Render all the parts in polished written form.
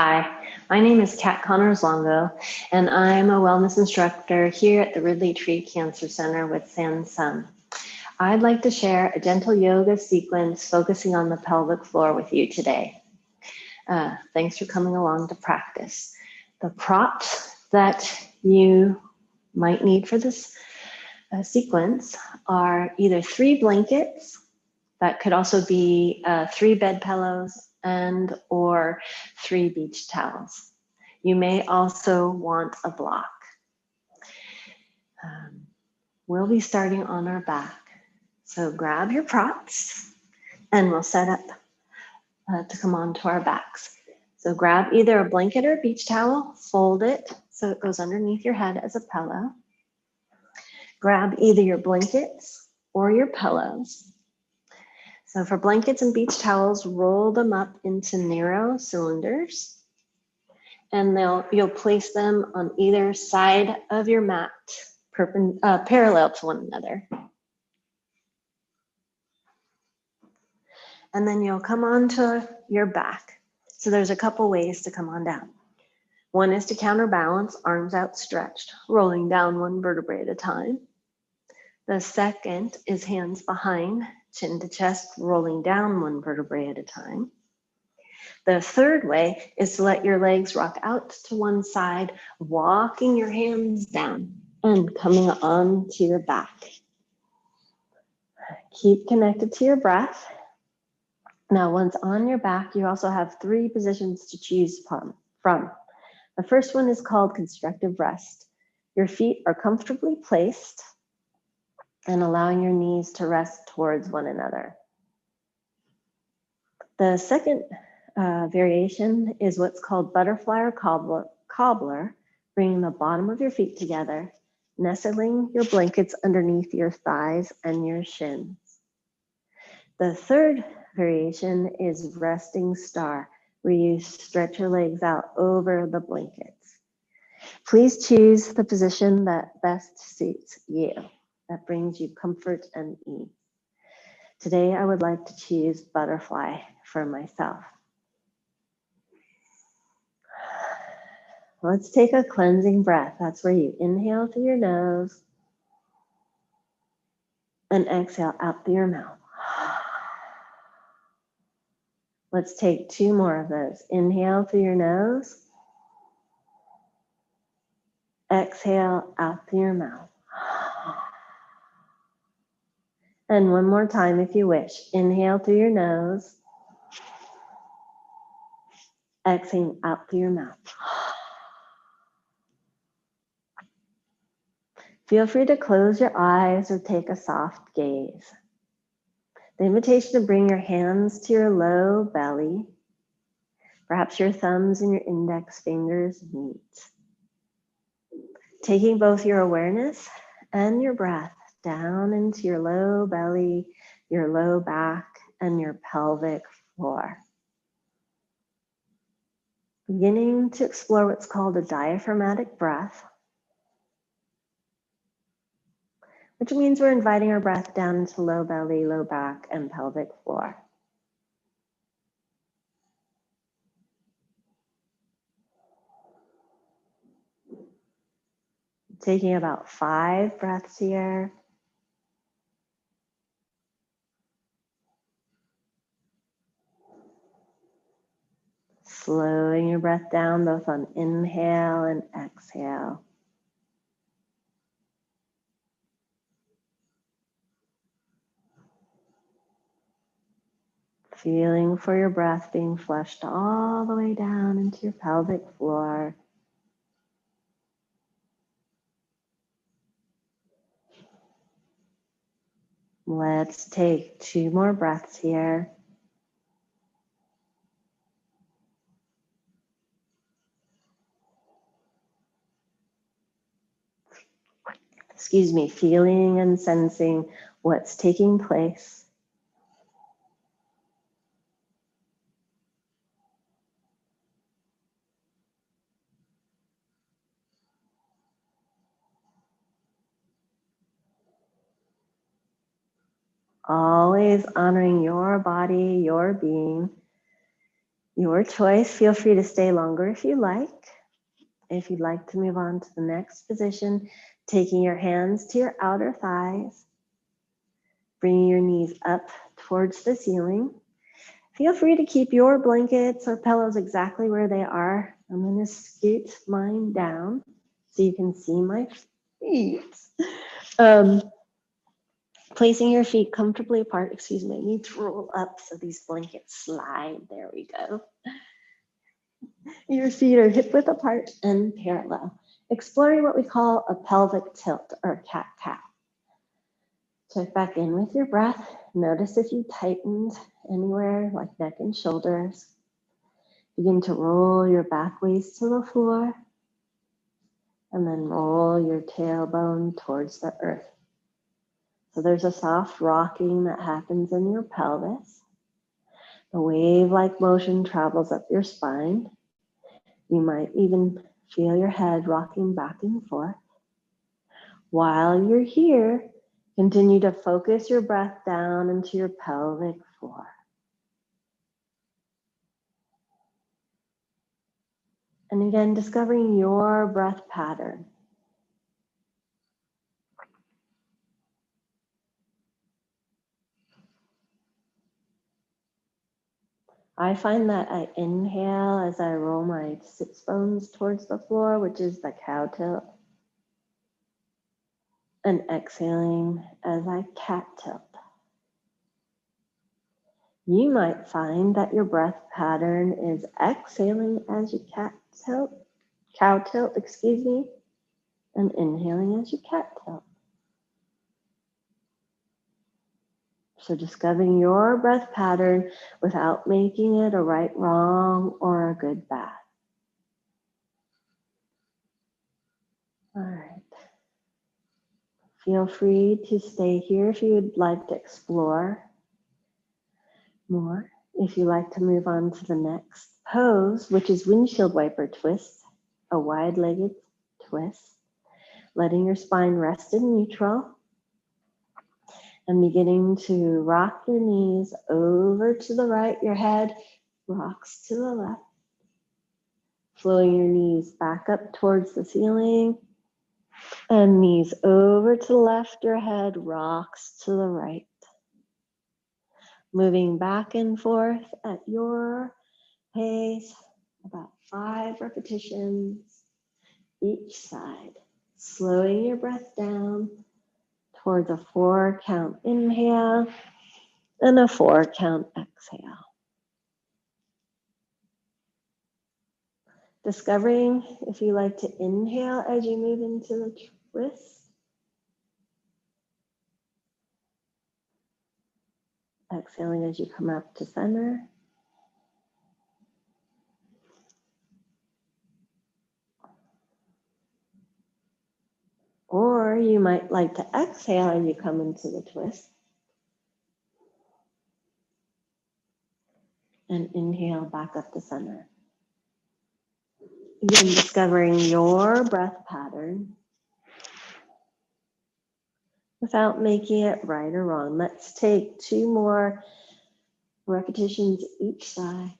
Hi, my name is Connors-Longo, and I'm a wellness instructor here at the Ridley-Tree Cancer Center with Sun. I'd like to share a gentle yoga sequence focusing on the pelvic floor with you today. Thanks for coming along to practice. The props that you might need for this sequence are either 3 blankets, that could also be 3 bed pillows, and or 3 beach towels. You may also want a block. We'll be starting on our back. So grab your props and we'll set up to come onto our backs. So grab either a blanket or a beach towel, fold it so it goes underneath your head as a pillow. Grab either your blankets or your pillows. So for blankets and beach towels, roll them up into narrow cylinders, and you'll place them on either side of your mat, parallel to one another. And then you'll come onto your back. So there's a couple ways to come on down. One is to counterbalance, arms outstretched, rolling down 1 vertebrae at a time. The second is hands behind, chin to chest, rolling down 1 vertebrae at a time. The third way is to let your legs rock out to one side, walking your hands down and coming on to your back. Keep connected to your breath. Now, once on your back, you also have 3 positions to choose from. The first one is called constructive rest. Your feet are comfortably placed and allowing your knees to rest towards one another. The second variation is what's called butterfly or cobbler, bringing the bottom of your feet together, nestling your blankets underneath your thighs and your shins. The third variation is resting star, where you stretch your legs out over the blankets. Please choose the position that best suits you, that brings you comfort and ease. Today, I would like to choose butterfly for myself. Let's take a cleansing breath. That's where you inhale through your nose and exhale out through your mouth. Let's take 2 more of those. Inhale through your nose. Exhale out through your mouth. And one more time if you wish. Inhale through your nose. Exhale out through your mouth. Feel free to close your eyes or take a soft gaze. The invitation to bring your hands to your low belly. Perhaps your thumbs and your index fingers meet. Taking both your awareness and your breath down into your low belly, your low back, and your pelvic floor. Beginning to explore what's called a diaphragmatic breath, which means we're inviting our breath down into low belly, low back, and pelvic floor. Taking about 5 breaths here. Slowing your breath down both on inhale and exhale. Feeling for your breath being flushed all the way down into your pelvic floor. Let's take 2 more breaths here. Feeling and sensing what's taking place. Always honoring your body, your being. Your choice. Feel free to stay longer if you like. If you'd like to move on to the next position, taking your hands to your outer thighs, bringing your knees up towards the ceiling. Feel free to keep your blankets or pillows exactly where they are. I'm going to scoot mine down so you can see my feet. Placing your feet comfortably apart. Excuse me, I need to roll up so these blankets slide. There we go. Your feet are hip width apart and parallel. Exploring what we call a pelvic tilt or cat-cow. Check back in with your breath. Notice if you tightened anywhere like neck and shoulders. Begin to roll your back waist to the floor and then roll your tailbone towards the earth. So there's a soft rocking that happens in your pelvis. The wave-like motion travels up your spine. You might even feel your head rocking back and forth. While you're here, continue to focus your breath down into your pelvic floor. And again, discovering your breath pattern. I find that I inhale as I roll my sits bones towards the floor, which is the cow tilt, and exhaling as I cat tilt. You might find that your breath pattern is exhaling as you cow tilt, and inhaling as you cat tilt. So discovering your breath pattern without making it a right, wrong, or a good, bad. All right. Feel free to stay here if you would like to explore more. If you like to move on to the next pose, which is windshield wiper twist, a wide-legged twist, letting your spine rest in neutral and beginning to rock your knees over to the right. Your head rocks to the left, flowing your knees back up towards the ceiling and knees over to the left. Your head rocks to the right. Moving back and forth at your pace, about 5 repetitions each side. Slowing your breath down towards a 4 count inhale and a 4 count exhale. Discovering if you like to inhale as you move into the twist. Exhaling as you come up to center. Or you might like to exhale as you come into the twist. And inhale back up to center. Again, discovering your breath pattern without making it right or wrong. Let's take 2 more repetitions each side.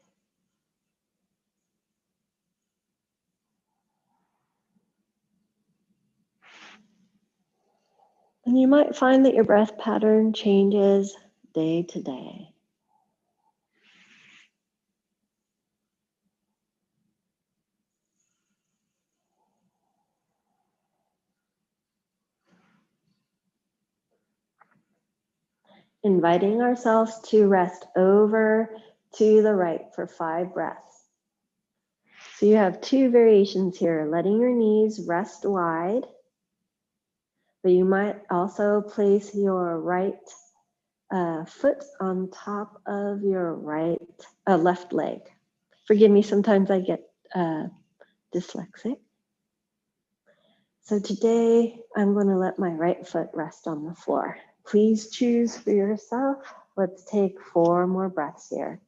And you might find that your breath pattern changes day to day. Inviting ourselves to rest over to the right for 5 breaths. So you have 2 variations here, letting your knees rest wide, but you might also place your right foot on top of your left leg. Forgive me, sometimes I get dyslexic. So today I'm going to let my right foot rest on the floor. Please choose for yourself. Let's take 4 more breaths here.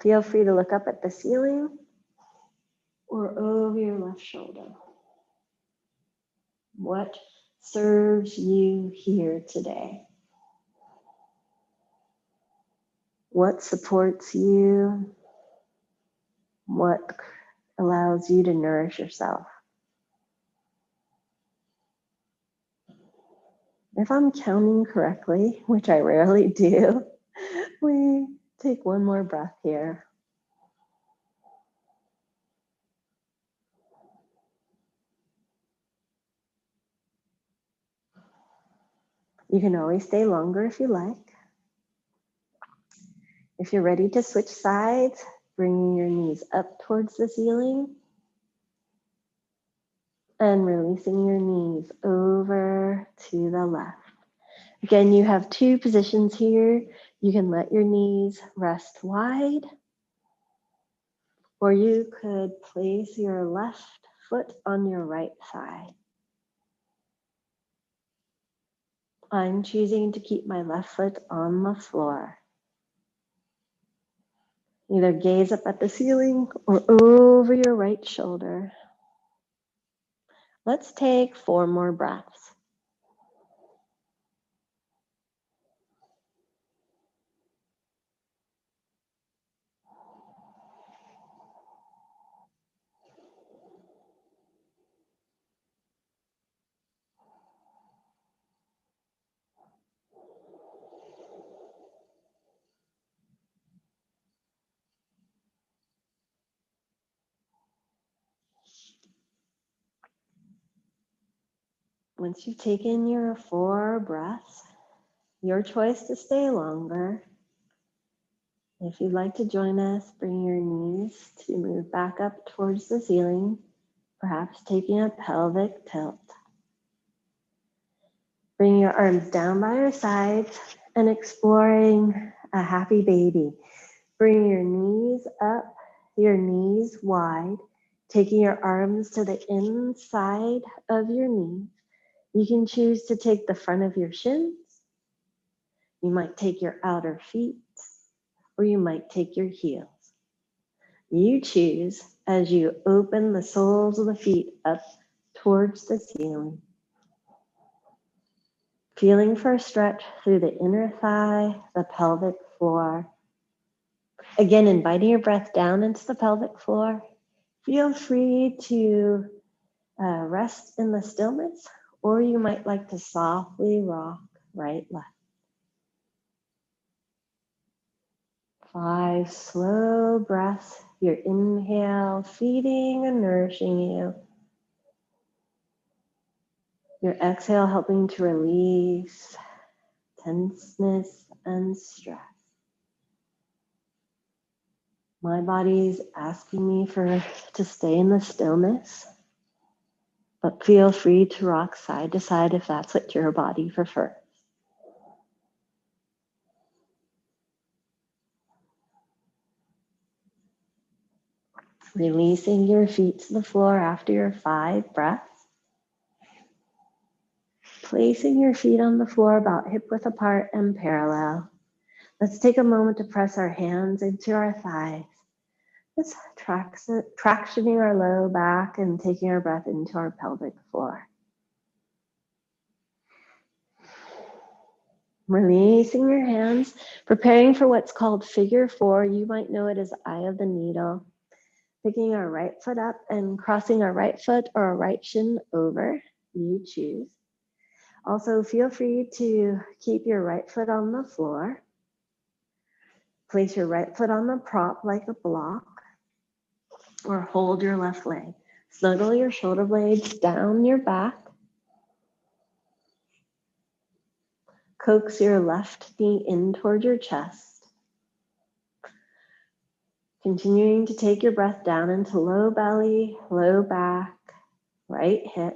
Feel free to look up at the ceiling or over your left shoulder. What serves you here today? What supports you? What allows you to nourish yourself? If I'm counting correctly, which I rarely do, we take one more breath here. You can always stay longer if you like. If you're ready to switch sides, bringing your knees up towards the ceiling and releasing your knees over to the left. Again, you have two positions here. You can let your knees rest wide, or you could place your left foot on your right thigh. I'm choosing to keep my left foot on the floor. Either gaze up at the ceiling or over your right shoulder. Let's take 4 more breaths. Once you've taken your 4 breaths, your choice to stay longer. If you'd like to join us, bring your knees to move back up towards the ceiling, perhaps taking a pelvic tilt. Bring your arms down by your sides and exploring a happy baby. Bring your knees up, your knees wide, taking your arms to the inside of your knees. You can choose to take the front of your shins. You might take your outer feet, or you might take your heels. You choose as you open the soles of the feet up towards the ceiling. Feeling for a stretch through the inner thigh, the pelvic floor. Again, inviting your breath down into the pelvic floor. Feel free to rest in the stillness, or you might like to softly rock right, left. 5 slow breaths. Your inhale, feeding and nourishing you. Your exhale, helping to release tenseness and stress. My body's asking me to stay in the stillness, but feel free to rock side to side if that's what your body prefers. Releasing your feet to the floor after your 5 breaths. Placing your feet on the floor about hip width apart and parallel. Let's take a moment to press our hands into our thighs. Just tractioning our low back and taking our breath into our pelvic floor. Releasing your hands, preparing for what's called figure 4. You might know it as eye of the needle. Picking our right foot up and crossing our right foot or our right shin over. You choose. Also, feel free to keep your right foot on the floor. Place your right foot on the prop like a block, or hold your left leg. Snuggle your shoulder blades down your back. Coax your left knee in toward your chest. Continuing to take your breath down into low belly, low back, right hip.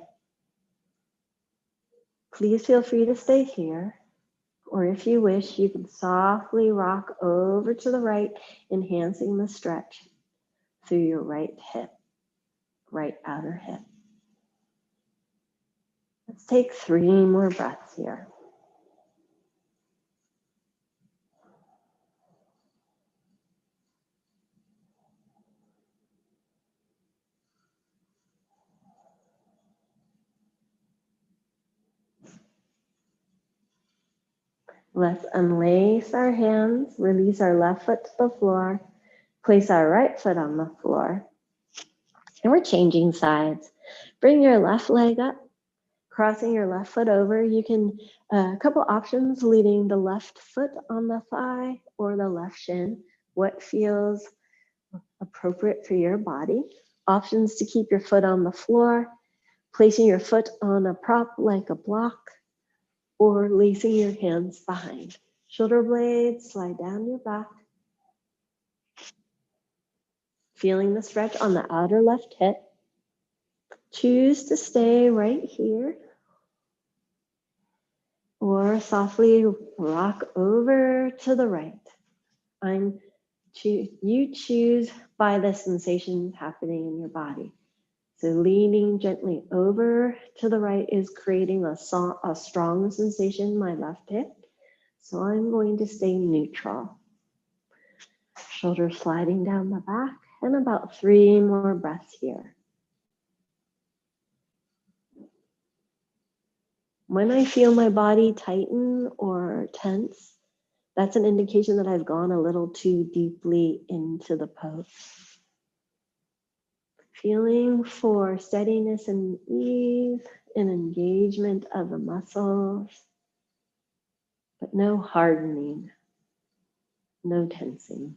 Please feel free to stay here. Or if you wish, you can softly rock over to the right, enhancing the stretch through your right hip, right outer hip. Let's take 3 more breaths here. Let's unlace our hands, release our left foot to the floor, place our right foot on the floor, and we're changing sides. Bring your left leg up, crossing your left foot over. You can, a couple options, leaving the left foot on the thigh or the left shin. What feels appropriate for your body. Options to keep your foot on the floor, placing your foot on a prop like a block, or lacing your hands behind. Shoulder blades slide down your back. Feeling the stretch on the outer left hip. Choose to stay right here, or softly rock over to the right. You choose by the sensations happening in your body. So leaning gently over to the right is creating a strong sensation in my left hip. So I'm going to stay neutral. Shoulders sliding down the back, and about 3 more breaths here. When I feel my body tighten or tense, that's an indication that I've gone a little too deeply into the pose. Feeling for steadiness and ease and engagement of the muscles, but no hardening, no tensing.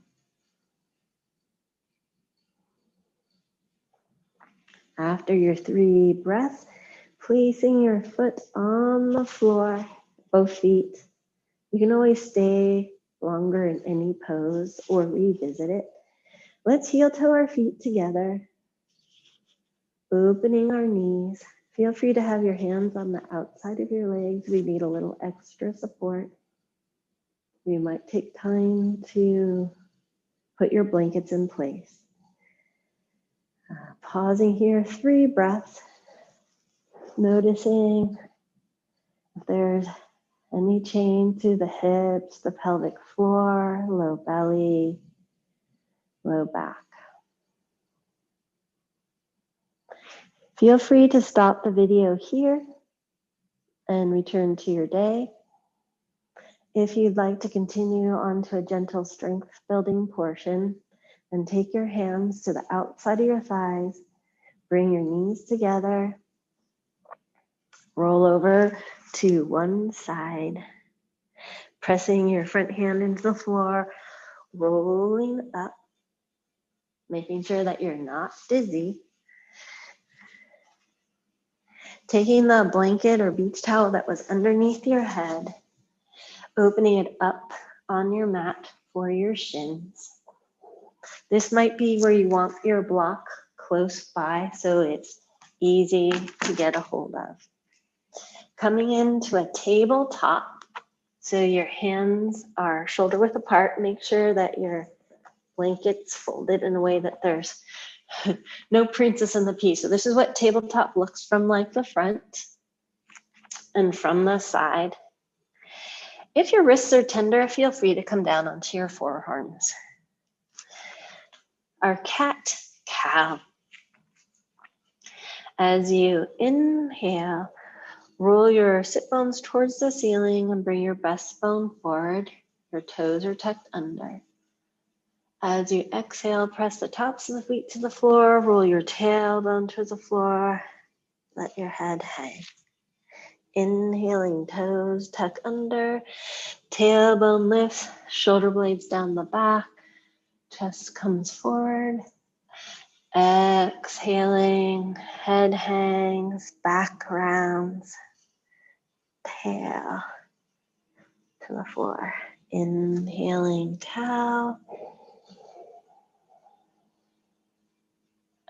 After your 3 breaths, placing your foot on the floor, both feet. You can always stay longer in any pose or revisit it. Let's heel toe our feet together, opening our knees. Feel free to have your hands on the outside of your legs. We need a little extra support. You might take time to put your blankets in place. Pausing here, 3 breaths. Noticing if there's any change to the hips, the pelvic floor, low belly, low back. Feel free to stop the video here and return to your day. If you'd like to continue on to a gentle strength building portion, then take your hands to the outside of your thighs, bring your knees together, roll over to one side, pressing your front hand into the floor, rolling up, making sure that you're not dizzy. Taking the blanket or beach towel that was underneath your head, opening it up on your mat for your shins. This might be where you want your block close by so it's easy to get a hold of. Coming into a tabletop, so your hands are shoulder width apart. Make sure that your blanket's folded in a way that there's no princess in the piece. So this is what tabletop looks from like the front and from the side. If your wrists are tender, feel free to come down onto your forearms. Our cat-cow. As you inhale, roll your sit bones towards the ceiling and bring your breastbone forward. Your toes are tucked under. As you exhale, press the tops of the feet to the floor, roll your tailbone to the floor, let your head hang. Inhaling, toes tuck under, tailbone lifts, shoulder blades down the back, chest comes forward. Exhaling, head hangs, back rounds, tail to the floor. Inhaling, cow.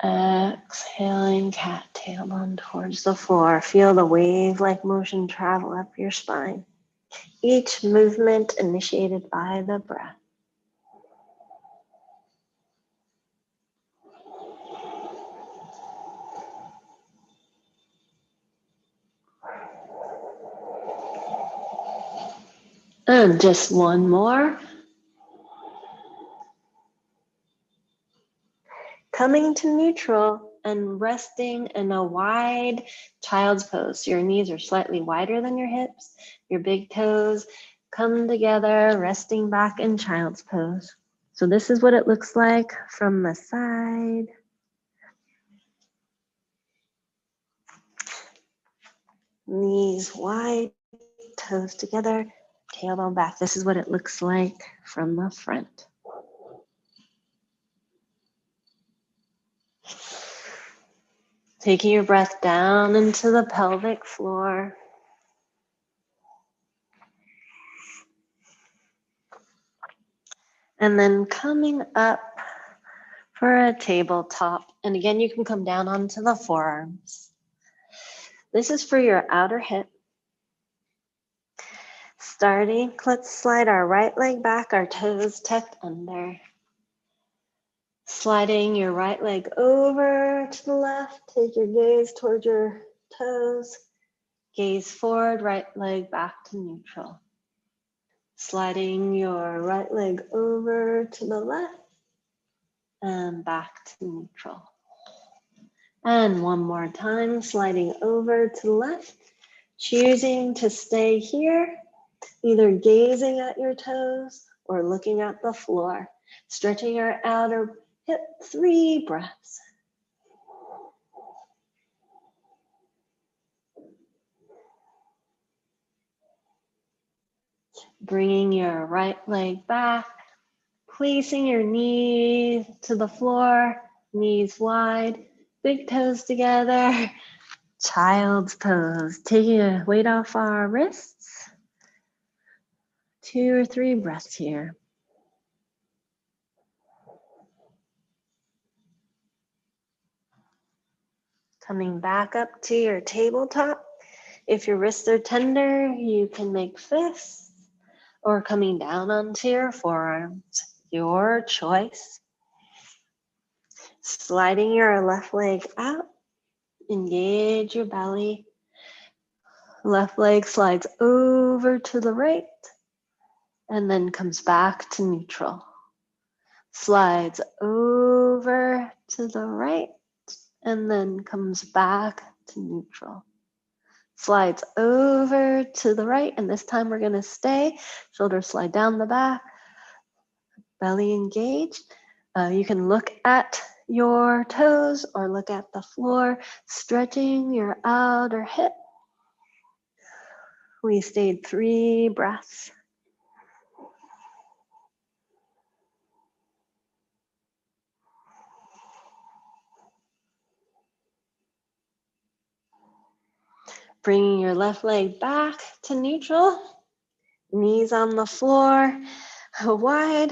Exhaling, cat, tailbone towards the floor. Feel the wave-like motion travel up your spine. Each movement initiated by the breath. And just one more. Coming to neutral and resting in a wide child's pose. So your knees are slightly wider than your hips. Your big toes come together, resting back in child's pose. So this is what it looks like from the side. Knees wide, toes together, tailbone back. This is what it looks like from the front. Taking your breath down into the pelvic floor. And then coming up for a tabletop. And again, you can come down onto the forearms. This is for your outer hip. Starting, let's slide our right leg back, our toes tucked under. Sliding your right leg over to the left. Take your gaze towards your toes. Gaze forward, right leg back to neutral. Sliding your right leg over to the left and back to neutral. And one more time, sliding over to the left, choosing to stay here, either gazing at your toes or looking at the floor. Stretching your outer hip, 3 breaths. Bringing your right leg back, placing your knees to the floor, knees wide, big toes together, child's pose. Taking a weight off our wrists. 2 or 3 breaths here. Coming back up to your tabletop. If your wrists are tender, you can make fists or coming down onto your forearms. Your choice. Sliding your left leg out. Engage your belly. Left leg slides over to the right and then comes back to neutral. Slides over to the right and then comes back to neutral. Slides over to the right, and this time we're going to stay. Shoulders slide down the back, belly engaged. You can look at your toes or look at the floor, stretching your outer hip. We stayed 3 breaths. Bringing your left leg back to neutral, knees on the floor, a wide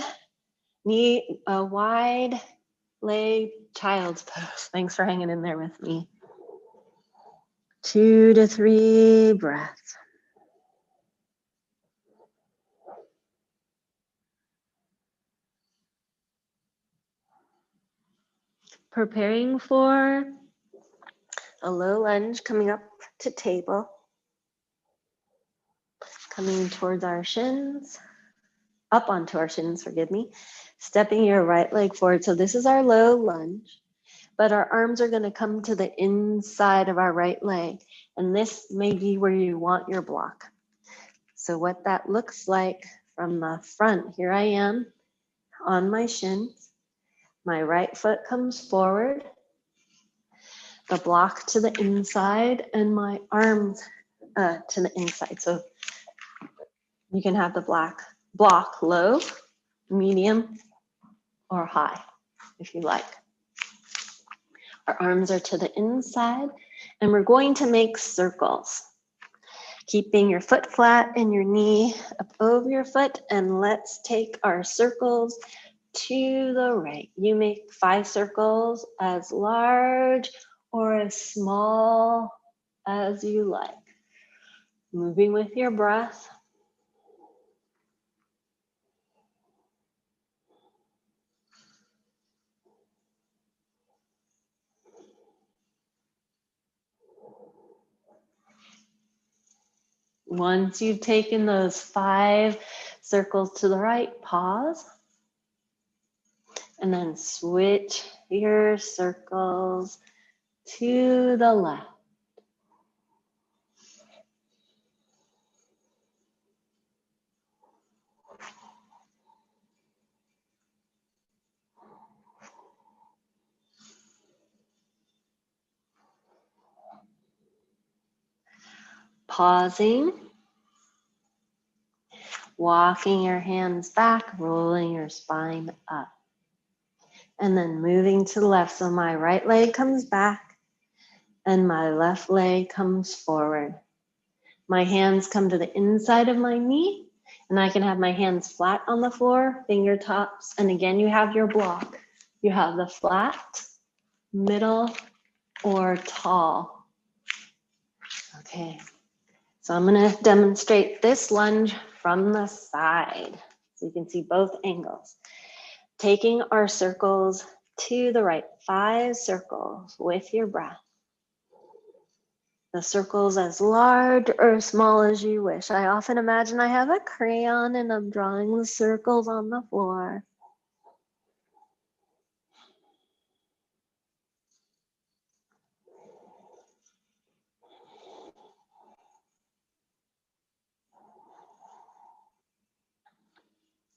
leg child's pose. Thanks for hanging in there with me. 2 to 3 breaths. Preparing for a low lunge, coming up to table. Coming towards our shins, up onto our shins, forgive me. Stepping your right leg forward. So this is our low lunge, but our arms are going to come to the inside of our right leg. And this may be where you want your block. So what that looks like from the front, here I am on my shins. My right foot comes forward, the block to the inside, and my arms to the inside. So you can have the block low, medium, or high, if you like. Our arms are to the inside, and we're going to make circles. Keeping your foot flat and your knee up over your foot, and let's take our circles to the right. You make 5 circles, as large or as small as you like. Moving with your breath. Once you've taken those 5 circles to the right, pause. And then switch your circles to the left. Pausing, walking your hands back, rolling your spine up. And then moving to the left. So my right leg comes back and my left leg comes forward. My hands come to the inside of my knee, and I can have my hands flat on the floor, fingertips, and again, you have your block. You have the flat, middle, or tall. Okay, so I'm gonna demonstrate this lunge from the side, so you can see both angles. Taking our circles to the right, 5 circles with your breath. The circles as large or small as you wish. I often imagine I have a crayon and I'm drawing the circles on the floor.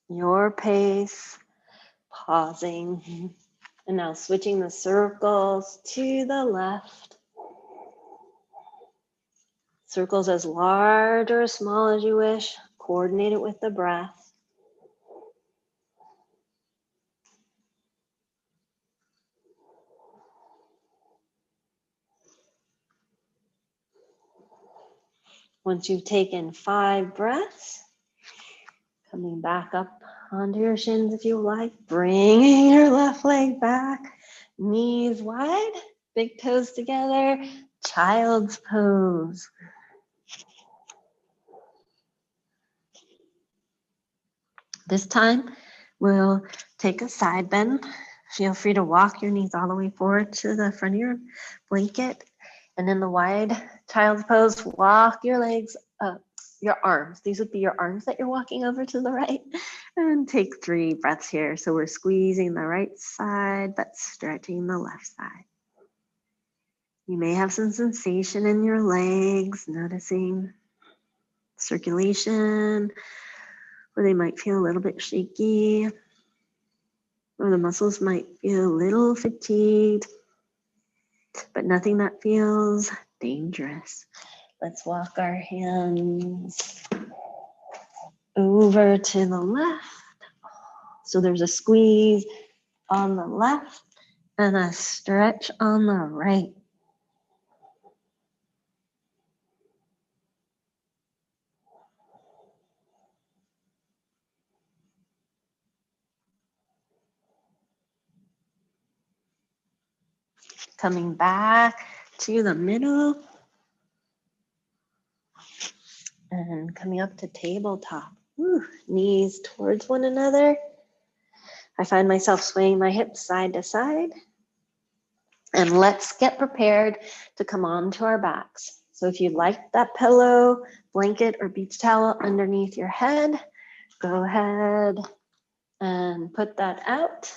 Your pace, pausing, and now switching the circles to the left. Circles as large or small as you wish, coordinate it with the breath. Once you've taken 5 breaths, coming back up onto your shins if you like, bringing your left leg back, knees wide, big toes together, child's pose. This time, we'll take a side bend. Feel free to walk your knees all the way forward to the front of your blanket. And in the wide child's pose, walk your legs up, your arms. These would be your arms that you're walking over to the right. And take 3 breaths here. So we're squeezing the right side, but stretching the left side. You may have some sensation in your legs, noticing circulation, or they might feel a little bit shaky, or the muscles might feel a little fatigued, but nothing that feels dangerous. Let's walk our hands over to the left. So there's a squeeze on the left and a stretch on the right. Coming back to the middle and coming up to tabletop. Knees towards one another. I find myself swaying my hips side to side. And let's get prepared to come onto our backs. So if you like that pillow, blanket, or beach towel underneath your head, go ahead and put that out.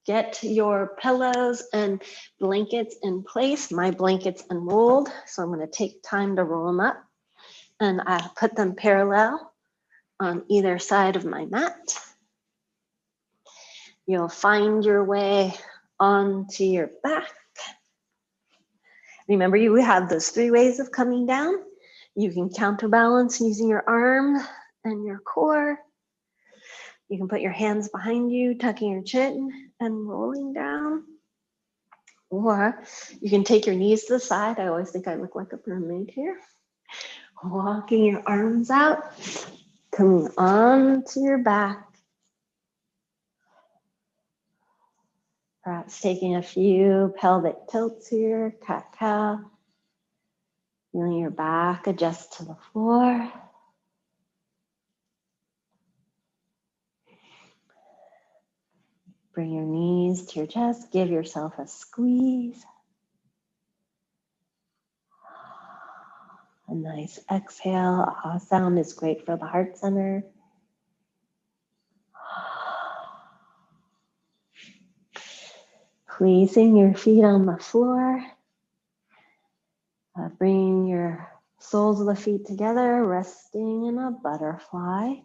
Get your pillows and blankets in place. My blanket's unrolled, so I'm going to take time to roll them up. And I put them parallel on either side of my mat. You'll find your way onto your back. Remember, you have those 3 ways of coming down. You can counterbalance using your arms and your core. You can put your hands behind you, tucking your chin and rolling down. Or you can take your knees to the side. I always think I look like a mermaid here. Walking your arms out, coming onto your back. Perhaps taking a few pelvic tilts here, cat-cow. Feeling your back adjust to the floor. Bring your knees to your chest. Give yourself a squeeze. A nice exhale. A ah sound is great for the heart center. Placing your feet on the floor. Bringing your soles of the feet together, resting in a butterfly,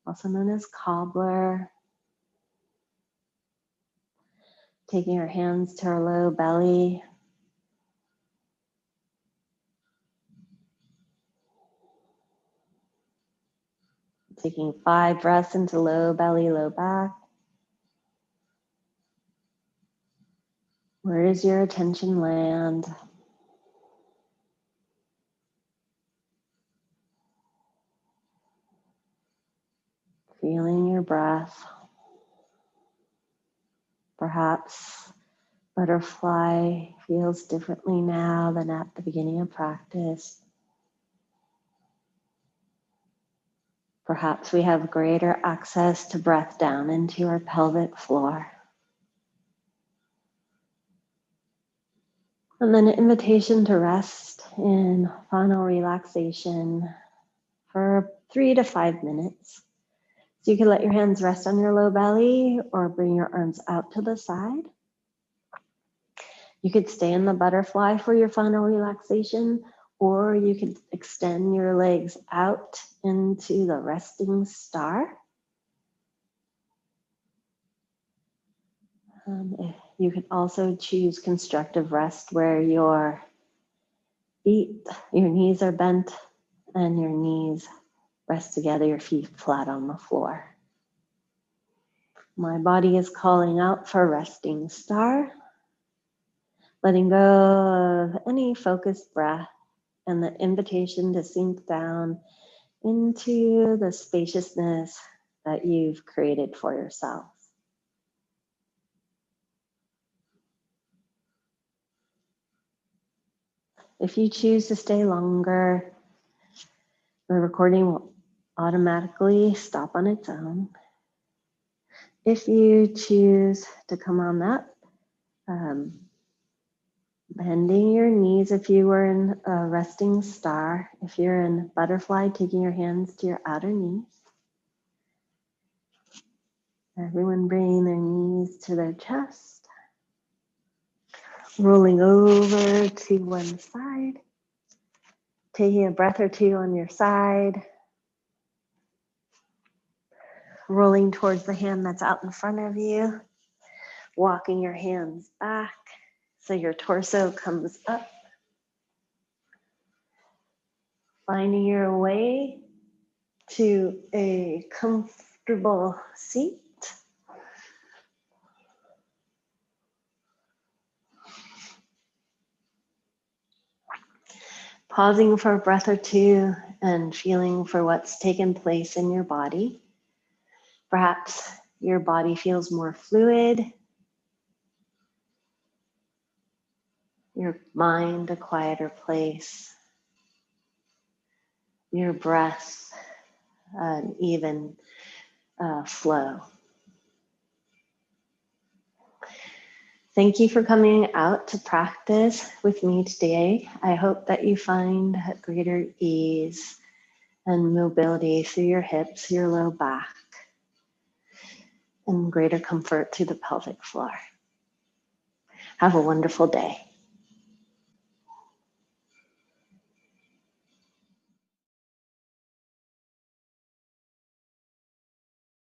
also known as cobbler. Taking your hands to our low belly. Taking 5 breaths into low belly, low back. Where does your attention land? Feeling your breath. Perhaps butterfly feels differently now than at the beginning of practice. Perhaps we have greater access to breath down into our pelvic floor. And then an invitation to rest in final relaxation for 3 to 5 minutes. So you can let your hands rest on your low belly or bring your arms out to the side. You could stay in the butterfly for your final relaxation, or you could extend your legs out into the resting star. You could also choose constructive rest where your feet, your knees are bent and your knees rest together, your feet flat on the floor. My body is calling out for resting star, letting go of any focused breath and the invitation to sink down into the spaciousness that you've created for yourself. If you choose to stay longer, the recording will automatically stop on its own. If you choose to come on up, bending your knees if you were in a resting star, if you're in butterfly, taking your hands to your outer knees. Everyone bringing their knees to their chest, rolling over to one side. Taking a breath or two on your side, rolling towards the hand that's out in front of you, walking your hands back so your torso comes up, finding your way to a comfortable seat. Pausing for a breath or two and feeling for what's taken place in your body. Perhaps your body feels more fluid, your mind a quieter place, your breath an even flow. Thank you for coming out to practice with me today. I hope that you find greater ease and mobility through your hips, your low back, and greater comfort to the pelvic floor. Have a wonderful day.